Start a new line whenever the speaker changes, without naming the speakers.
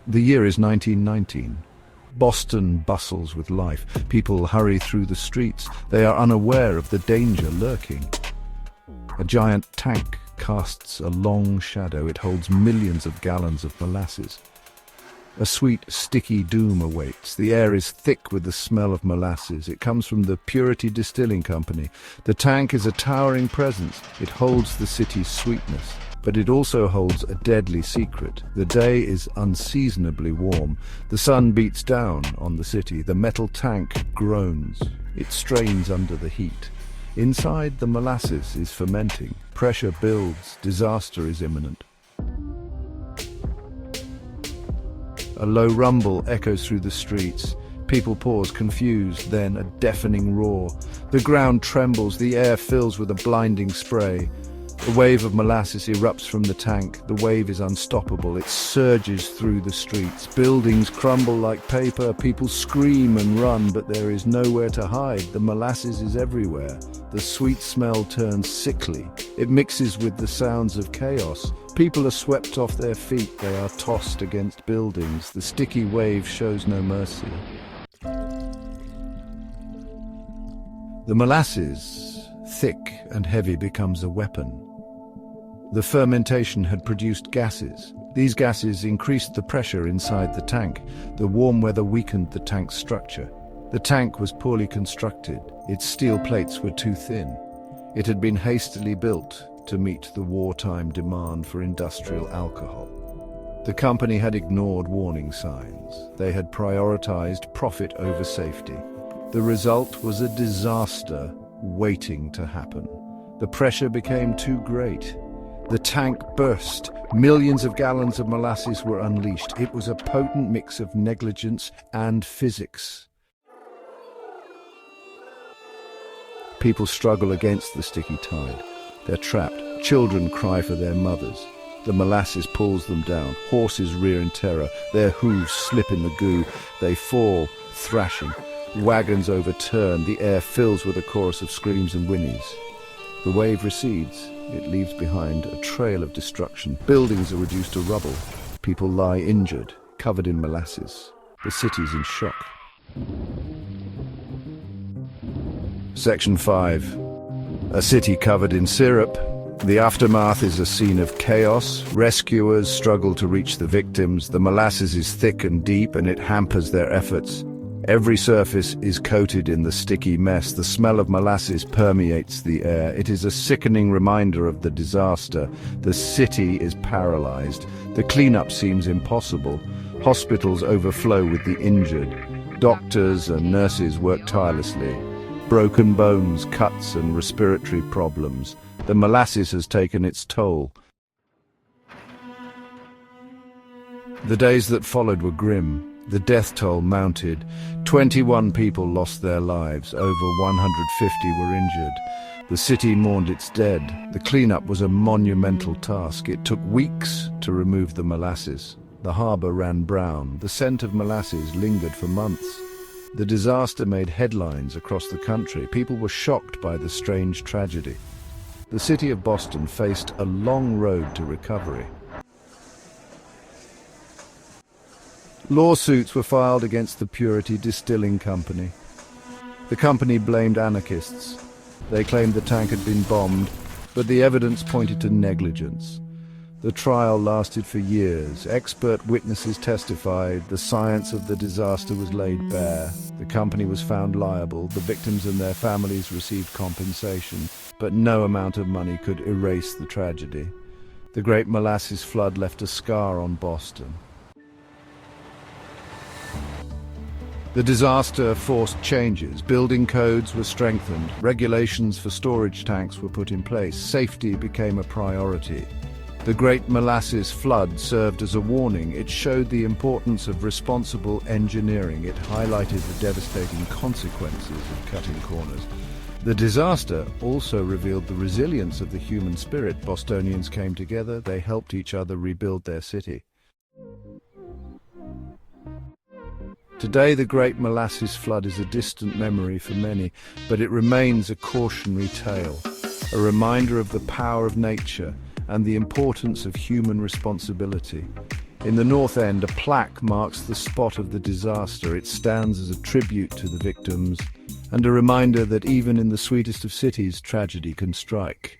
The year is 1919. Boston bustles with life. People hurry through the streets. They are unaware of the danger lurking. A giant tank casts a long shadow. It holds millions of gallons of molasses. A sweet, sticky doom awaits. The air is thick with the smell of molasses. It comes from the Purity Distilling Company. The tank is a towering presence. It holds the city's sweetness. But it also holds a deadly secret. The day is unseasonably warm. The sun beats down on the city. The metal tank groans. It strains under the heat. Inside, the molasses is fermenting. Pressure builds. Disaster is imminent. A low rumble echoes through the streets. People pause, confused, then a deafening roar. The ground trembles, the air fills with a blinding spray. A wave of molasses erupts from the tank. The wave is unstoppable. It surges through the streets. Buildings crumble like paper. People scream and run, but there is nowhere to hide. The molasses is everywhere. The sweet smell turns sickly. It mixes with the sounds of chaos. People are swept off their feet. They are tossed against buildings. The sticky wave shows no mercy. The molasses, thick and heavy, becomes a weapon. The fermentation had produced gases. These gases increased the pressure inside the tank. The warm weather weakened the tank's structure. The tank was poorly constructed. Its steel plates were too thin. It had been hastily built to meet the wartime demand for industrial alcohol. The company had ignored warning signs. They had prioritized profit over safety. The result was a disaster waiting to happen. The pressure became too great. The tank burst. Millions of gallons of molasses were unleashed. It was a potent mix of negligence and physics. People struggle against the sticky tide. They're trapped. Children cry for their mothers. The molasses pulls them down. Horses rear in terror. Their hooves slip in the goo. They fall, thrashing. Wagons overturn. The air fills with a chorus of screams and whinnies. The wave recedes. It leaves behind a trail of destruction. Buildings are reduced to rubble. People lie injured, covered in molasses. The city's in shock. Section 5. A city covered in syrup. The aftermath is a scene of chaos. Rescuers struggle to reach the victims. The molasses is thick and deep, and it hampers their efforts. Every surface is coated in the sticky mess. The smell of molasses permeates the air. It is a sickening reminder of the disaster. The city is paralyzed. The cleanup seems impossible. Hospitals overflow with the injured. Doctors and nurses work tirelessly. Broken bones, cuts, and respiratory problems. The molasses has taken its toll. The days that followed were grim. The death toll mounted. 21 people lost their lives. Over 150 were injured. The city mourned its dead. The cleanup was a monumental task. It took weeks to remove the molasses. The harbor ran brown. The scent of molasses lingered for months. The disaster made headlines across the country. People were shocked by the strange tragedy. The city of Boston faced a long road to recovery. Lawsuits were filed against the Purity Distilling Company. The company blamed anarchists. They claimed the tank had been bombed, but the evidence pointed to negligence. The trial lasted for years. Expert witnesses testified. The science of the disaster was laid bare. The company was found liable. The victims and their families received compensation, but no amount of money could erase the tragedy. The Great Molasses Flood left a scar on Boston. The disaster forced changes. Building codes were strengthened. Regulations for storage tanks were put in place. Safety became a priority. The Great Molasses Flood served as a warning. It showed the importance of responsible engineering. It highlighted the devastating consequences of cutting corners. The disaster also revealed the resilience of the human spirit. Bostonians came together. They helped each other rebuild their city. Today, the Great Molasses Flood is a distant memory for many, but it remains a cautionary tale, a reminder of the power of nature and the importance of human responsibility. In the north end, a plaque marks the spot of the disaster. It stands as a tribute to the victims and a reminder that even in the sweetest of cities, tragedy can strike.